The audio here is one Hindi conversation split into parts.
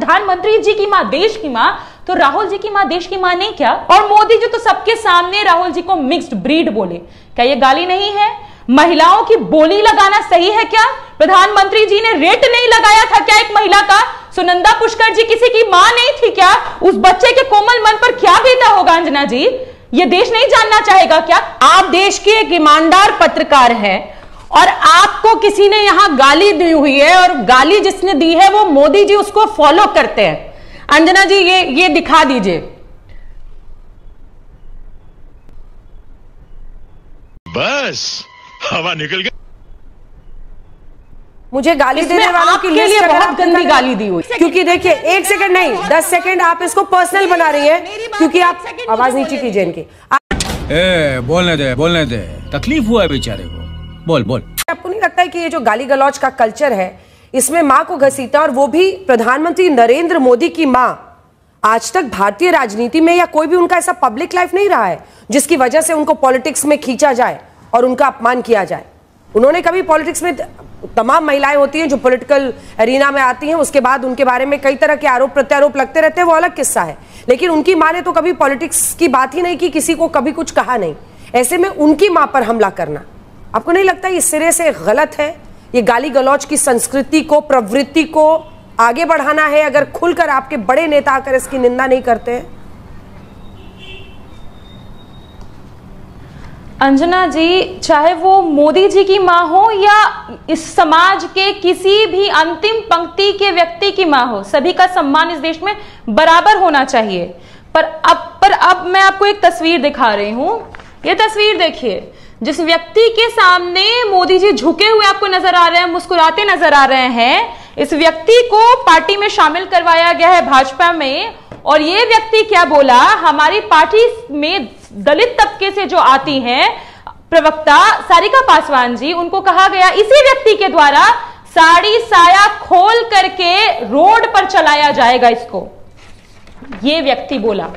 प्रधानमंत्री जी की माँ देश की माँ, तो राहुल जी की माँ देश की माँ नहीं क्या? और मोदी जी तो सबके सामने राहुल जी को मिक्स्ड ब्रीड बोले, क्या ये गाली नहीं है? महिलाओं की बोली लगाना सही है क्या? प्रधानमंत्री जी ने रेट नहीं लगाया था क्या एक महिला का? सुनंदा पुष्कर जी किसी की मां नहीं थी क्या? उस बच्चे के कोमल मन पर क्या बीता होगा अंजना जी? ये देश नहीं जानना चाहेगा क्या? आप देश के एक ईमानदार पत्रकार हैं और आपको किसी ने यहां गाली दी हुई है, और गाली जिसने दी है वो मोदी जी उसको फॉलो करते हैं। अंजना जी ये दिखा दीजिए। बस हवा निकल गई। मुझे गाली देने वालों की लिए बहुत गंदी गाली दी हुई, क्योंकि देखिए 1 सेकंड नहीं 10 सेकंड आप इसको पर्सनल बना रही है, क्योंकि आप आवाज नीचे कीजिए इनकी। बोलने दे, तकलीफ हुआ है बेचारे को, बोल। आपको नहीं लगता है कि ये जो गाली गलौज का कल्चर है, इसमें माँ को घसीटा, और वो भी प्रधानमंत्री नरेंद्र मोदी की माँ? आज तक भारतीय राजनीति में या कोई भी उनका ऐसा पब्लिक लाइफ नहीं रहा है जिसकी वजह से उनको पॉलिटिक्स में खींचा जाए और उनका अपमान किया जाए। उन्होंने कभी पॉलिटिक्स में, तमाम महिलाएं होती हैं जो पॉलिटिकल एरिना में आती हैं, उसके बाद उनके बारे में कई तरह के आरोप प्रत्यारोप लगते रहते हैं, वो अलग किस्सा है, लेकिन उनकी मां ने तो कभी पॉलिटिक्स की बात ही नहीं की, किसी को कभी कुछ कहा नहीं। ऐसे में उनकी मां पर हमला करना, आपको नहीं लगता ये सिरे से गलत है? ये गाली गलौज की संस्कृति को, प्रवृत्ति को आगे बढ़ाना है, अगर खुलकर आपके बड़े नेता आकर इसकी निंदा नहीं करते हैं। अंजना जी, चाहे वो मोदी जी की माँ हो या इस समाज के किसी भी अंतिम पंक्ति के व्यक्ति की माँ हो, सभी का सम्मान इस देश में बराबर होना चाहिए। पर अब मैं आपको एक तस्वीर दिखा रही हूं। ये तस्वीर देखिए, जिस व्यक्ति के सामने मोदी जी झुके हुए आपको नजर आ रहे हैं, मुस्कुराते नजर आ रहे हैं, इस व्यक्ति को पार्टी में शामिल करवाया गया है भाजपा में। और ये व्यक्ति क्या बोला, हमारी पार्टी में दलित तबके से जो आती हैं प्रवक्ता सारिका पासवान जी, उनको कहा गया इसी व्यक्ति के द्वारा साड़ी साया खोल करके रोड पर चलाया जाएगा इसको। ये व्यक्ति बोला,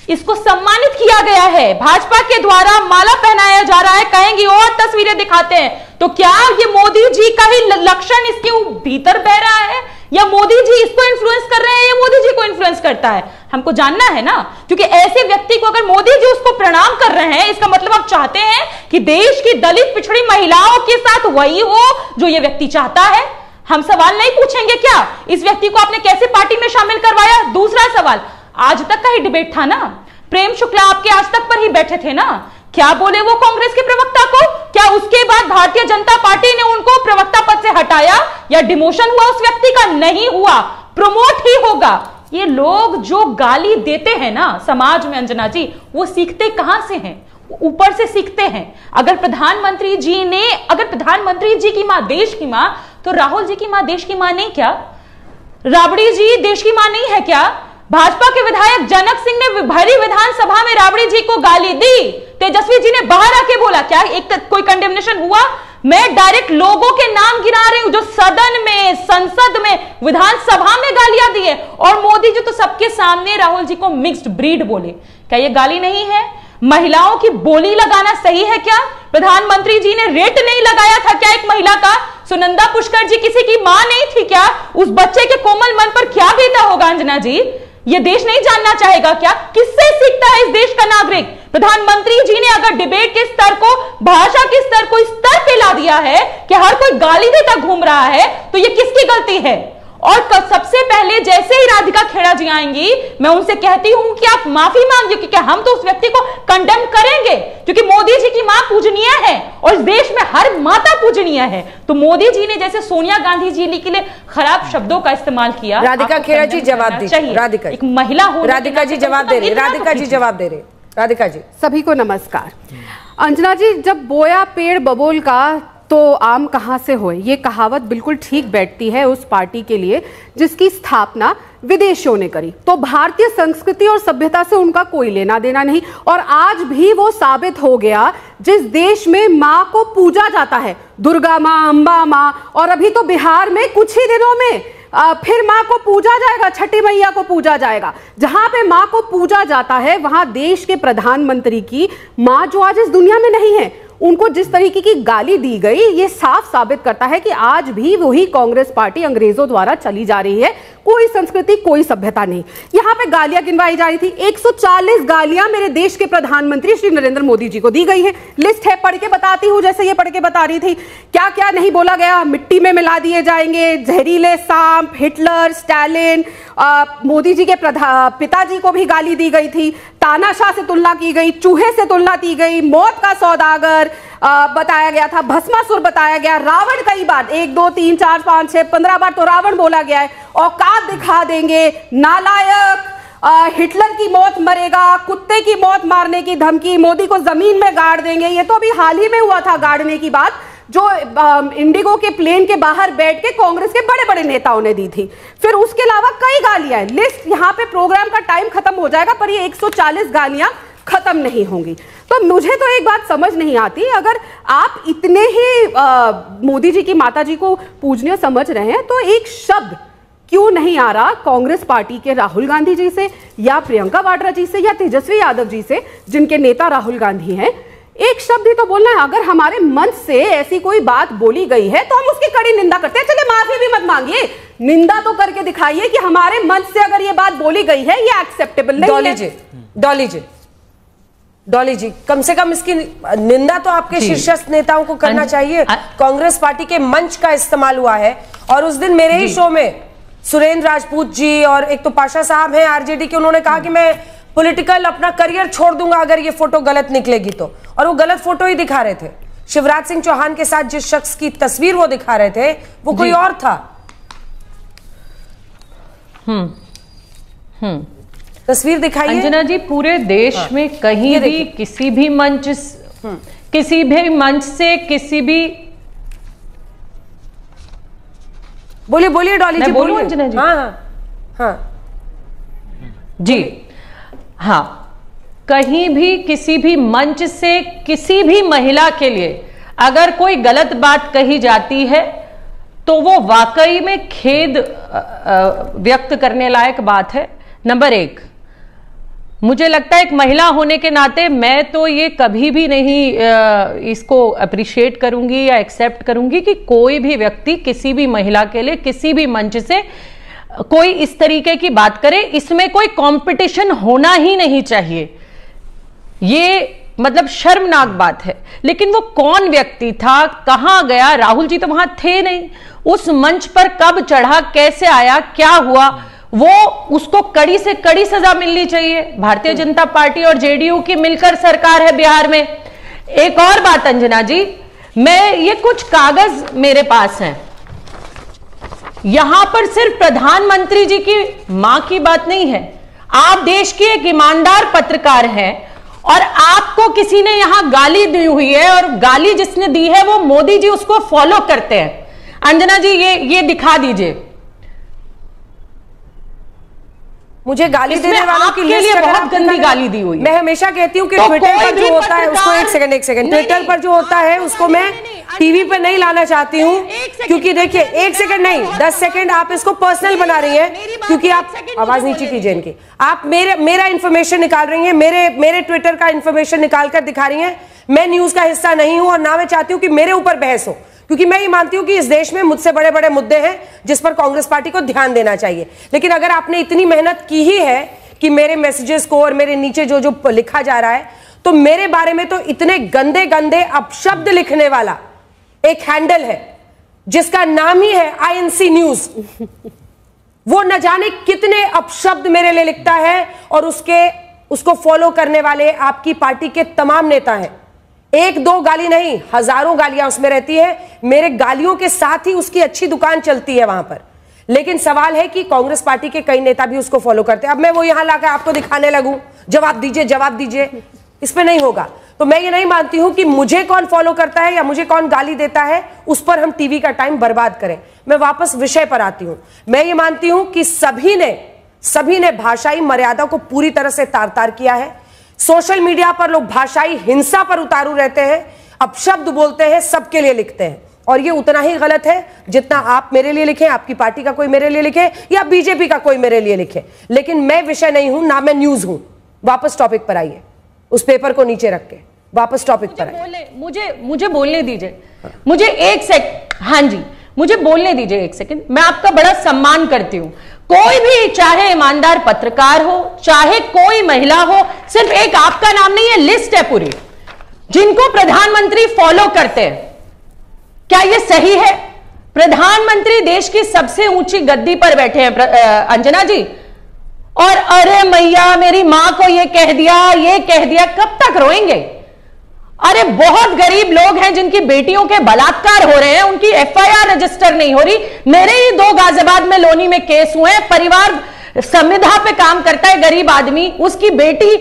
इसको सम्मानित किया गया है, भाजपा के द्वारा माला पहनाया जा रहा है। कहेंगी और तस्वीरें दिखाते हैं, तो क्या ये मोदी जी का ही लक्षण इसके भीतर बह रहा है, या मोदी जी इसको इन्फ्लुएंस कर रहे हैं, या मोदी जी को इन्फ्लुएंस करता है? हमको जानना है ना, क्योंकि ऐसे व्यक्ति को अगर मोदी जी उसको प्रणाम कर रहे हैं, इसका मतलब आप चाहते हैं कि देश की दलित पिछड़ी महिलाओं के साथ वही हो जो ये व्यक्ति चाहता है। हम सवाल नहीं पूछेंगे क्या इस व्यक्ति को आपने कैसे पार्टी में शामिल करवाया? दूसरा सवाल, आज तक का ही डिबेट था ना, प्रेम शुक्ला आपके आज तक पर ही बैठे थे ना, क्या बोले वो कांग्रेस के प्रवक्ता को? क्या उसके बाद भारतीय जनता पार्टी ने उनको प्रवक्ता पद से हटाया या डिमोशन हुआ उस व्यक्ति का? नहीं हुआ, प्रमोट ही होगा। ये लोग जो गाली देते हैं ना समाज में अंजना जी, वो सीखते कहां से हैं? ऊपर से सीखते हैं। अगर प्रधानमंत्री जी की मां देश की मां, तो राहुल जी की मां देश की मां नहीं क्या? राबड़ी जी देश की मां नहीं है क्या? भाजपा के विधायक जनक सिंह ने भरी विधानसभा में राबड़ी जी को गाली दी, तेजस्वी जी ने बाहर आके बोला, क्या कोई कंडेमनेशन हुआ? मैं डायरेक्ट लोगों के नाम गिना रही हूं जो सदन में, संसद में, विधानसभा में गालियां दी है, और मोदी जी तो सबके सामने राहुल जी को मिक्स्ड ब्रीड बोले, क्या ये गाली नहीं है? महिलाओं की बोली लगाना सही है क्या? प्रधानमंत्री जी ने रेट नहीं लगाया था क्या एक महिला का? सुनंदा पुष्कर जी किसी की मां नहीं थी क्या? उस बच्चे के कोमल मन पर क्या बीता होगा अंजना जी? ये देश नहीं जानना चाहेगा क्या? किससे सीखता है इस देश का नागरिक? प्रधानमंत्री जी ने अगर डिबेट के स्तर को, भाषा के स्तर को इस स्तर पे ला दिया है कि हर कोई गाली देता घूम रहा है, तो ये किसकी गलती है? और सबसे पहले जैसे ही राधिका खेड़ा जी आएंगी, मैं उनसे कहती हूं कि आप माफी मांगिए, क्योंकि हम तो उस व्यक्ति को कंडेम करेंगे, क्योंकि मोदी जी की मां पूजनीय है और इस देश में हर माता पूजनीय है। तो मोदी जी ने जैसे सोनिया गांधी जी के लिए खराब शब्दों का इस्तेमाल किया, राधिका खेड़ा जी जवाब दीजिए। राधिका एक महिला हो, राधिका जी जवाब दे रही, राधिका जी जवाब दे रही। राधिका जी, सभी को नमस्कार। अंजना जी, जब बोया पेड़ बबोल का तो आम कहां से होए, ये कहावत बिल्कुल ठीक बैठती है उस पार्टी के लिए जिसकी स्थापना विदेशियों ने करी। तो भारतीय संस्कृति और सभ्यता से उनका कोई लेना देना नहीं, और आज भी वो साबित हो गया। जिस देश में माँ को पूजा जाता है, दुर्गा माँ, अम्बा माँ, और अभी तो बिहार में कुछ ही दिनों में फिर माँ को पूजा जाएगा, छठी मैया को पूजा जाएगा। जहां पे माँ को पूजा जाता है, वहां देश के प्रधानमंत्री की माँ, जो आज इस दुनिया में नहीं है, उनको जिस तरीके की गाली दी गई, ये साफ साबित करता है कि आज भी वही कांग्रेस पार्टी अंग्रेजों द्वारा चली जा रही है। कोई संस्कृति, कोई सभ्यता नहीं। यहाँ पे गालियां गिनवाई जा रही थी, 140 गालियां मेरे देश के प्रधानमंत्री श्री नरेंद्र मोदी जी को दी गई है। लिस्ट है, पढ़ के बताती हूँ, जैसे ये पढ़ के बता रही थी क्या क्या नहीं बोला गया। मिट्टी में मिला दिए जाएंगे, जहरीले सांप, हिटलर, स्टालिन, मोदी जी के पिताजी को भी गाली दी गई थी, तानाशाह से तुलना की गई, चूहे से तुलना की गई, मौत का सौदागर बताया गया था, भस्मासुर बताया गया, रावण कई बार, 1 2 3 4 5 6 15 बार तो रावण बोला गया है, औकात दिखा देंगे, नालायक, हिटलर की मौत मरेगा, कुत्ते की मौत मारने की धमकी, मोदी को जमीन में गाड़ देंगे। ये तो अभी हाल ही में हुआ था गाड़ने की बात, जो इंडिगो के प्लेन के बाहर बैठ के कांग्रेस के बड़े बड़े नेताओं ने दी थी। फिर उसके अलावा कई गालियां हैं। लिस्ट यहाँ पे प्रोग्राम का टाइम खत्म हो जाएगा, पर ये 140 गालियां खत्म नहीं होंगी। तो मुझे तो एक बात समझ नहीं आती, अगर आप इतने ही मोदी जी की माता जी को पूजनीय समझ रहे हैं तो एक शब्द क्यों नहीं आ रहा कांग्रेस पार्टी के राहुल गांधी जी से या प्रियंका वाड्रा जी से या तेजस्वी यादव जी से, जिनके नेता राहुल गांधी हैं? एक शब्द ही तो बोलना है। अगर हमारे मंच से ऐसी कोई बात बोली गई है तो हम उसकी कड़ी निंदा करते हैं। चलिए माफी भी मत मांगिए, निंदा तो करके दिखाइए कि हमारे मंच से अगर ये बात बोली गई है ये एक्सेप्टेबल नहीं है। डॉली जी कम से कम इसकी निंदा तो आपके शीर्षस्थ नेताओं को करना चाहिए। कांग्रेस पार्टी के मंच का इस्तेमाल हुआ है, और उस दिन मेरे ही शो में सुरेंद्र राजपूत जी और एक तो पाशा साहब हैं आरजेडी के, उन्होंने कहा कि मैं पॉलिटिकल अपना करियर छोड़ दूंगा अगर ये फोटो गलत निकलेगी तो, और वो गलत फोटो ही दिखा रहे थे। शिवराज सिंह चौहान के साथ जिस शख्स की तस्वीर वो दिखा रहे थे वो कोई और था। तस्वीर दिखाइए अंजना जी। पूरे देश में कहीं भी किसी भी मंच से किसी भी, बोलिए डॉली जी, बोलूं अंजना जी? हाँ जी हाँ, कहीं भी किसी भी मंच से किसी भी महिला के लिए अगर कोई गलत बात कही जाती है तो वो वाकई में खेद व्यक्त करने लायक बात है। नंबर 1, मुझे लगता है एक महिला होने के नाते मैं तो ये कभी भी नहीं इसको अप्रिशिएट करूंगी या एक्सेप्ट करूंगी कि कोई भी व्यक्ति किसी भी महिला के लिए किसी भी मंच से कोई इस तरीके की बात करे। इसमें कोई कंपटीशन होना ही नहीं चाहिए, ये मतलब शर्मनाक बात है। लेकिन वो कौन व्यक्ति था, कहां गया? राहुल जी तो वहां थे नहीं, उस मंच पर कब चढ़ा, कैसे आया, क्या हुआ, वो उसको कड़ी से कड़ी सजा मिलनी चाहिए। भारतीय जनता पार्टी और जेडीयू की मिलकर सरकार है बिहार में। एक और बात अंजना जी, ये कुछ कागज मेरे पास हैं, यहां पर सिर्फ प्रधानमंत्री जी की मां की बात नहीं है। आप देश के एक ईमानदार पत्रकार हैं और आपको किसी ने यहां गाली दी हुई है, और गाली जिसने दी है वो मोदी जी उसको फॉलो करते हैं। अंजना जी ये दिखा दीजिए। मुझे गाली देने वालों की लिस्ट बहुत गंदी गाली दी हुई है। मैं हमेशा कहती हूँ कि ट्विटर पर जो होता है उसको एक सेकंड ट्विटर पर जो होता है उसको मैं टीवी पर नहीं लाना चाहती हूँ, क्योंकि देखिए 1 सेकंड नहीं 10 सेकंड आप इसको पर्सनल बना रही हैं, क्योंकि आप आवाज नीचे कीजिए इनकी, आप मेरा इंफॉर्मेशन निकाल रही हैं, मेरे ट्विटर का इंफॉर्मेशन निकाल कर दिखा रही हैं। मैं न्यूज का हिस्सा नहीं हूं और ना मैं चाहती हूँ कि मेरे ऊपर बहस हो, क्योंकि मैं ये मानती हूं कि इस देश में मुझसे बड़े बड़े मुद्दे हैं जिस पर कांग्रेस पार्टी को ध्यान देना चाहिए। लेकिन अगर आपने इतनी मेहनत की ही है कि मेरे मैसेजेस को और मेरे नीचे जो जो लिखा जा रहा है, तो मेरे बारे में तो इतने गंदे गंदे अपशब्द लिखने वाला एक हैंडल है जिसका नाम ही है INC न्यूज। वो न जाने कितने अपशब्द मेरे लिए लिखता है, और उसको फॉलो करने वाले आपकी पार्टी के तमाम नेता हैं। 1-2 गाली नहीं, हजारों गालियां उसमें रहती है। मेरे गालियों के साथ ही उसकी अच्छी दुकान चलती है वहां पर। लेकिन सवाल है कि कांग्रेस पार्टी के कई नेता भी उसको फॉलो करते हैं। अब मैं वो यहां लाकर आपको दिखाने लगूं, जवाब दीजिए, इस पे नहीं होगा। तो मैं ये नहीं मानती हूं कि मुझे कौन फॉलो करता है या मुझे कौन गाली देता है उस पर हम टीवी का टाइम बर्बाद करें। मैं वापस विषय पर आती हूं। मैं ये मानती हूं कि सभी ने भाषाई मर्यादा को पूरी तरह से तार-तार किया है। सोशल मीडिया पर लोग भाषाई हिंसा पर उतारू रहते हैं, अपशब्द बोलते हैं, सबके लिए लिखते हैं, और ये उतना ही गलत है जितना आप मेरे लिए लिखें, आपकी पार्टी का कोई मेरे लिए लिखे या बीजेपी का कोई मेरे लिए लिखे। लेकिन मैं विषय नहीं हूं, ना मैं न्यूज हूं। वापस टॉपिक पर आइए, उस पेपर को नीचे रख के वापस टॉपिक पर आइए। मुझे बोलने दीजिए, मुझे 1 सेकंड, हाँ जी मुझे बोलने दीजिए 1 सेकंड। मैं आपका बड़ा सम्मान करती हूं। कोई भी, चाहे ईमानदार पत्रकार हो, चाहे कोई महिला हो, सिर्फ एक आपका नाम नहीं है, लिस्ट है पूरी जिनको प्रधानमंत्री फॉलो करते हैं। क्या यह सही है? प्रधानमंत्री देश की सबसे ऊंची गद्दी पर बैठे हैं अंजना जी, और अरे मैया मेरी मां को ये कह दिया, कब तक रोएंगे? अरे बहुत गरीब लोग हैं जिनकी बेटियों के बलात्कार हो रहे हैं, उनकी एफआईआर रजिस्टर नहीं हो रही। मेरे ही 2 गाजियाबाद में लोनी में केस हुए हैं, परिवार संविधा पे काम करता है, गरीब आदमी, उसकी बेटी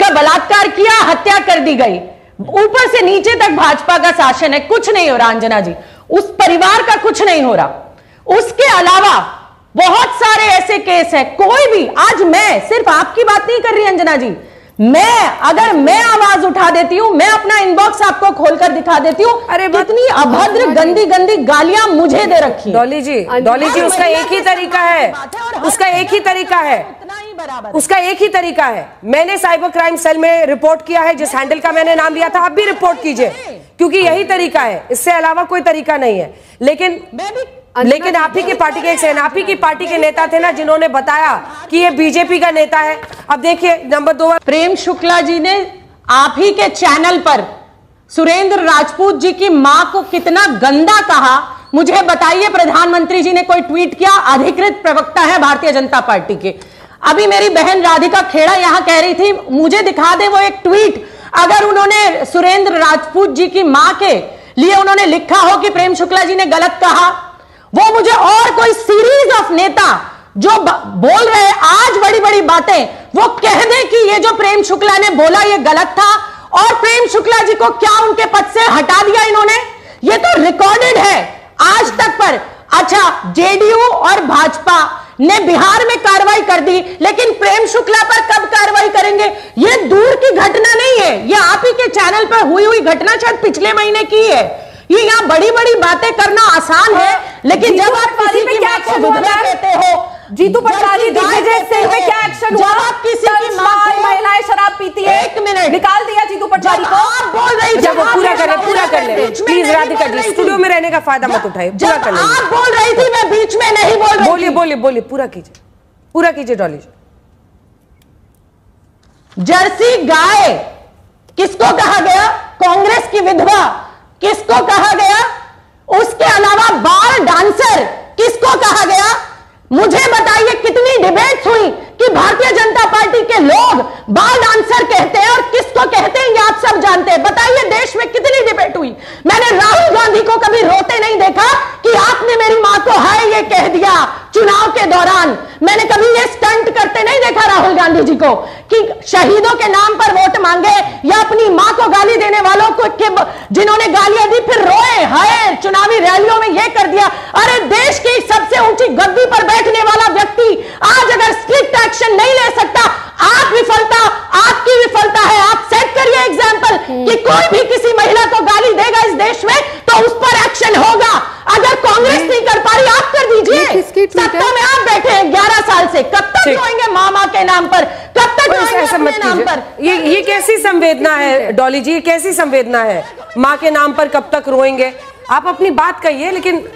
का बलात्कार किया, हत्या कर दी गई, ऊपर से नीचे तक भाजपा का शासन है, कुछ नहीं हो रहा अंजना जी, उस परिवार का कुछ नहीं हो रहा। उसके अलावा बहुत सारे ऐसे केस हैं, कोई भी, आज मैं सिर्फ आपकी बात नहीं कर रही अंजना जी, अगर मैं आवाज उठा देती हूं, मैं अपना इनबॉक्स आपको खोलकर दिखा देती हूं, अरे कितनी अभद्र गंदी गंदी गालियां मुझे दे रखी। डॉली जी उसका एक ही तरीका है, उसका एक ही तरीका है, उसका एक ही तरीका है। मैंने साइबर क्राइम सेल में रिपोर्ट किया है, जिस हैंडल का मैंने नाम लिया था, आप भी रिपोर्ट कीजिए, क्योंकि यही तरीका है, इससे अलावा कोई तरीका नहीं है। लेकिन आप ही की पार्टी के, एक सेकंड, आप ही की पार्टी के नेता थे ना जिन्होंने बताया कि ये बीजेपी का नेता है। अब देखिए नंबर 2, प्रेम शुक्ला जी ने आप ही के चैनल पर सुरेंद्र राजपूत जी की मां को कितना गंदा कहा, मुझे बताइए। प्रधानमंत्री जी ने कोई ट्वीट किया? अधिकृत प्रवक्ता है भारतीय जनता पार्टी के। अभी मेरी बहन राधिका खेड़ा यहां कह रही थी, मुझे दिखा दे वो एक ट्वीट, अगर उन्होंने सुरेंद्र राजपूत जी की मां के लिए उन्होंने लिखा हो कि प्रेम शुक्ला जी ने गलत कहा, वो मुझे और कोई सीरीज ऑफ नेता जो बोल रहे हैं आज बड़ी बड़ी बातें, वो कह दे कि ये जो प्रेम शुक्ला ने बोला ये गलत था, और प्रेम शुक्ला जी को क्या उनके पद से हटा दिया इन्होंने, ये तो रिकॉर्डेड है आज तक पर। अच्छा, जेडीयू और भाजपा ने बिहार में कार्रवाई कर दी, लेकिन प्रेम शुक्ला पर कब कार्रवाई करेंगे? ये दूर की घटना नहीं है, ये आप ही के चैनल पर हुई घटना शायद पिछले महीने की है। ये यहाँ बड़ी बड़ी बातें करना आसान है, लेकिन जब आप किसी की मां को विधवा कहते हो, जीतू पटवारी दिग्विजय सिंह पे क्या एक्शन हुआ? जब आप किसी की मां को, महिलाएं शराब पीती है, 1 मिनट निकाल दिया जीतू पटवारी को। आप बोल रही, जब वो पूरा कर ले प्लीज राधिका जी, स्टूडियो में रहने का फायदा मत उठाइए, पूरा कर ले। आप बोल रही थी, मैं बीच में नहीं बोल रही। बोलिए, पूरा कीजिए डॉली जी। जर्सी गाय किसको कहा गया? कांग्रेस की विधवा किसको कहा गया? उसके अलावा बाल डांसर किसको कहा गया? मुझे बताइए कितनी डिबेट्स हुई कि भारतीय जनता पार्टी के लोग बाल डांसर कहते हैं और किसको कहते हैं ये आप सब जानते हैं। बताइए देश में कितनी डिबेट हुई। मैंने राहुल गांधी को कभी रोते नहीं देखा कि आपने मेरी मां को हाय ये कह दिया चुनाव के दौरान। मैंने कभी ये स्टंट करते नहीं देखा राहुल गांधी जी को कि शहीदों के नाम पर वोट मांगे या अपनी मां को गाली देने वालों को जिन्होंने गालियां दी फिर रोए हाय चुनावी रैलियों में ये कर दिया। अरे देश की सबसे ऊंची गद्दी पर बैठने वाला व्यक्ति आज अगर स्ट्रिक्ट एक्शन नहीं ले सकता, आपकी विफलता है। आप सेट करिए एग्जांपल कि कोई भी किसी महिला को गाली देगा इस देश में तो उस पर एक्शन होगा। अगर कांग्रेस नहीं कर पा रही आप कर दीजिए। सत्ता में आप बैठे हैं 11 साल से, कब तक रोएंगे मामा के नाम पर? कब तक रोएंगे अपने नाम पर? ये कैसी संवेदना है डॉली जी, ये कैसी संवेदना है? माँ के नाम पर कब तक रोएंगे? आप अपनी बात कहिए, लेकिन